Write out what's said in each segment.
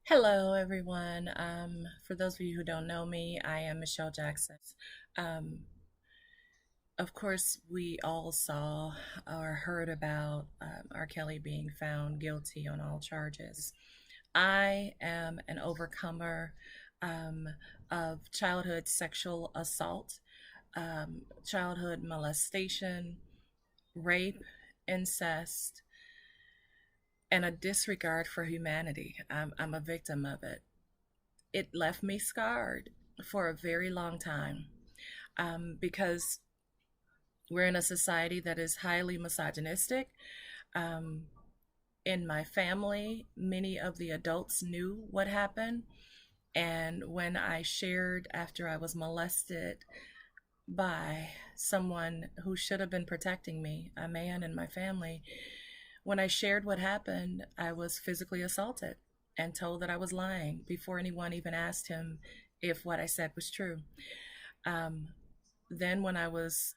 Hello, everyone. For those of you who don't know me, I am Michelle Jackson. Um, of course, we all saw or heard about R. Kelly being found guilty on all charges. I am an overcomer um, of childhood sexual assault, childhood molestation, rape, incest, and a disregard for humanity. I'm a victim of it. It left me scarred for a very long time because we're in a society that is highly misogynistic. Um, in my family, many of the adults knew what happened. And when I shared after I was molested by someone who should have been protecting me, a man in my family, when I shared what happened, I was physically assaulted and told that I was lying before anyone even asked him if what I said was true. Um, then when I was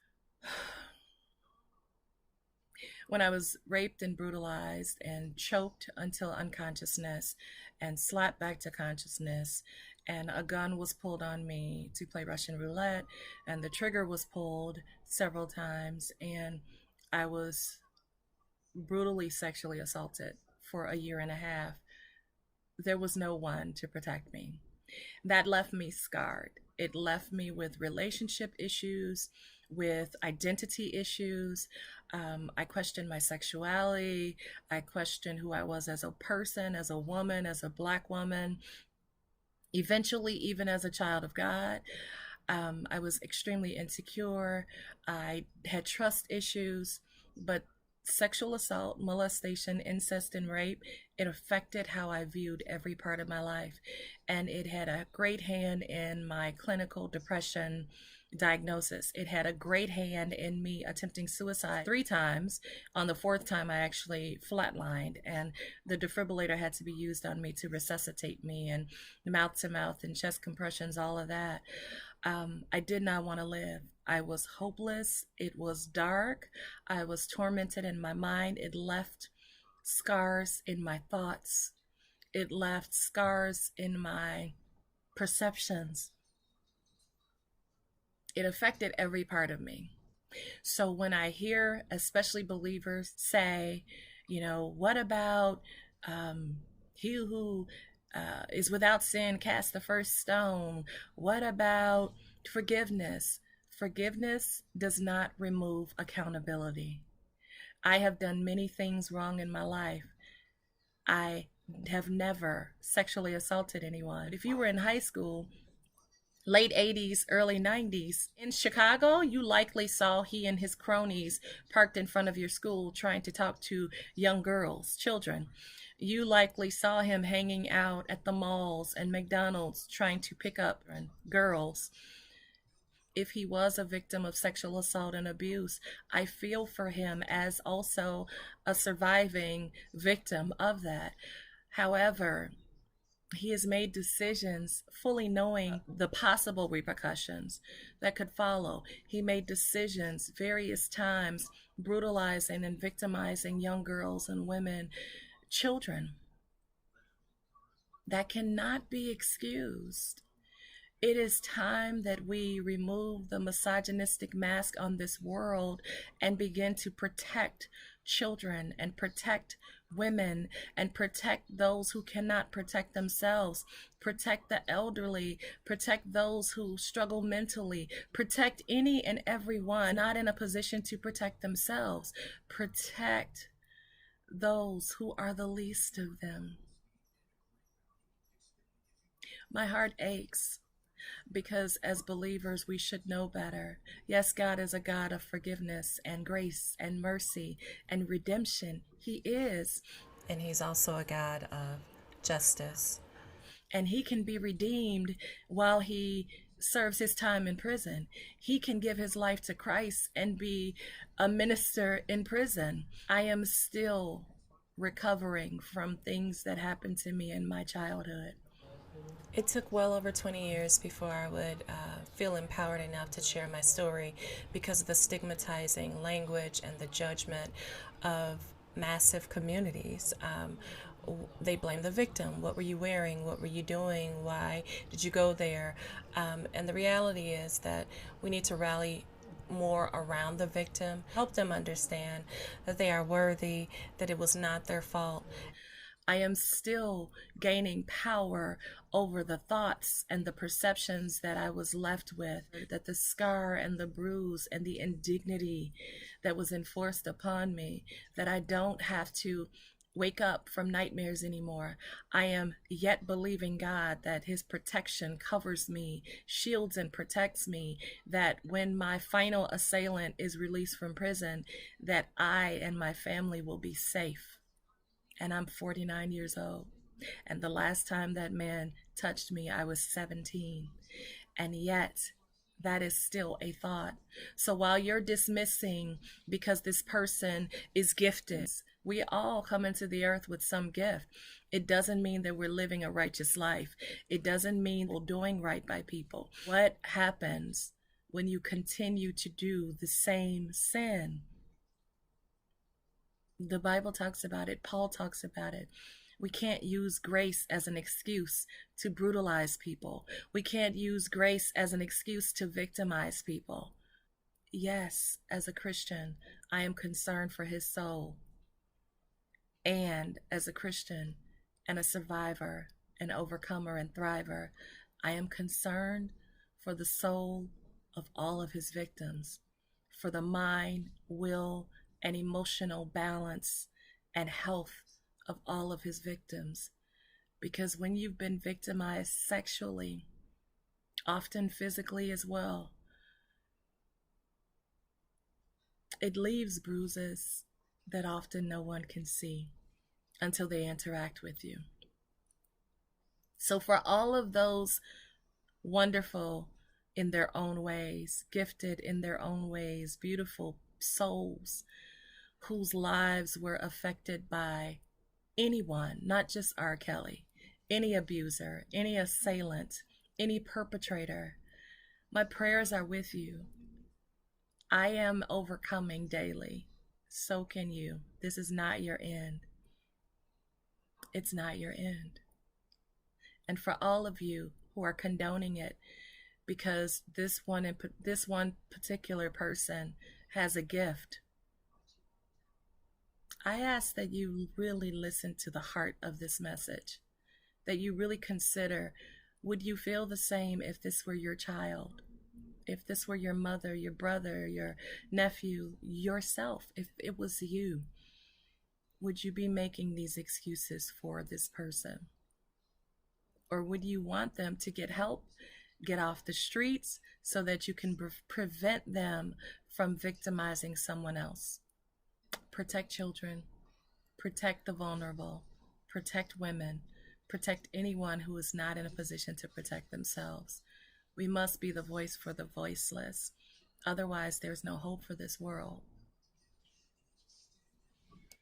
raped and brutalized and choked until unconsciousness and slapped back to consciousness, and a gun was pulled on me to play Russian roulette, and the trigger was pulled several times, and I was brutally sexually assaulted for a year and a half. There was no one to protect me. That left me scarred. It left me with relationship issues, with identity issues. I questioned my sexuality. I questioned who I was as a person, as a woman, as a Black woman, eventually, even as a child of God. I was extremely insecure. I had trust issues, but sexual assault, molestation, incest, and rape, it affected how I viewed every part of my life. And it had a great hand in my clinical depression diagnosis. It had a great hand in me attempting suicide 3 times. On the fourth time, I actually flatlined, and the defibrillator had to be used on me to resuscitate me, and mouth to mouth and chest compressions, all of that. I did not want to live. I was hopeless. It was dark. I was tormented in my mind. It left scars in my thoughts. It left scars in my perceptions. It affected every part of me. So when I hear, especially believers, say, what about he who is without sin cast the first stone? What about forgiveness? Forgiveness does not remove accountability. I have done many things wrong in my life. I have never sexually assaulted anyone. If you were in high school, late 80s, early 90s. In Chicago, you likely saw he and his cronies parked in front of your school trying to talk to young girls, children. You likely saw him hanging out at the malls and McDonald's trying to pick up girls. If he was a victim of sexual assault and abuse, I feel for him as also a surviving victim of that. However, he has made decisions fully knowing the possible repercussions that could follow. He made decisions various times brutalizing and victimizing young girls and women, children. That cannot be excused. It is time that we remove the misogynistic mask on this world and begin to protect children and protect women and protect those who cannot protect themselves, protect the elderly, protect those who struggle mentally, protect any and everyone not in a position to protect themselves, protect those who are the least of them. My heart aches because as believers, we should know better. Yes, God is a God of forgiveness and grace and mercy and redemption. He is. And He's also a God of justice. And He can be redeemed while He serves His time in prison. He can give His life to Christ and be a minister in prison. I am still recovering from things that happened to me in my childhood. It took well over 20 years before I would feel empowered enough to share my story because of the stigmatizing language and the judgment of massive communities. They blame the victim. What were you wearing? What were you doing? Why did you go there? And the reality is that we need to rally more around the victim, help them understand that they are worthy, that it was not their fault. I am still gaining power over the thoughts and the perceptions that I was left with, that the scar and the bruise and the indignity that was enforced upon me, that I don't have to wake up from nightmares anymore. I am yet believing God that his protection covers me, shields and protects me, that when my final assailant is released from prison, that I and my family will be safe. And I'm 49 years old. And the last time that man touched me, I was 17. And yet, that is still a thought. So while you're dismissing because this person is gifted, we all come into the earth with some gift. It doesn't mean that we're living a righteous life. It doesn't mean we're doing right by people. What happens when you continue to do the same sin? The Bible talks about it, Paul talks about it. We can't use grace as an excuse to brutalize people. We can't use grace as an excuse to victimize people. Yes, as a Christian, I am concerned for his soul. And as a Christian and a survivor, an overcomer and thriver, I am concerned for the soul of all of his victims, for the mind, will, and emotional balance and health of all of his victims. Because when you've been victimized sexually, often physically as well, it leaves bruises that often no one can see until they interact with you. So, for all of those wonderful in their own ways, gifted in their own ways, beautiful souls whose lives were affected by anyone, not just R. Kelly, any abuser, any assailant, any perpetrator, my prayers are with you. I am overcoming daily. So can you. This is not your end. It's not your end. And for all of you who are condoning it because this one particular person has a gift, I ask that you really listen to the heart of this message, that you really consider, would you feel the same if this were your child? If this were your mother, your brother, your nephew, yourself, if it was you, would you be making these excuses for this person? Or would you want them to get help, get off the streets so that you can prevent them from victimizing someone else? Protect children, protect the vulnerable, protect women, protect anyone who is not in a position to protect themselves. We must be the voice for the voiceless. Otherwise, there's no hope for this world.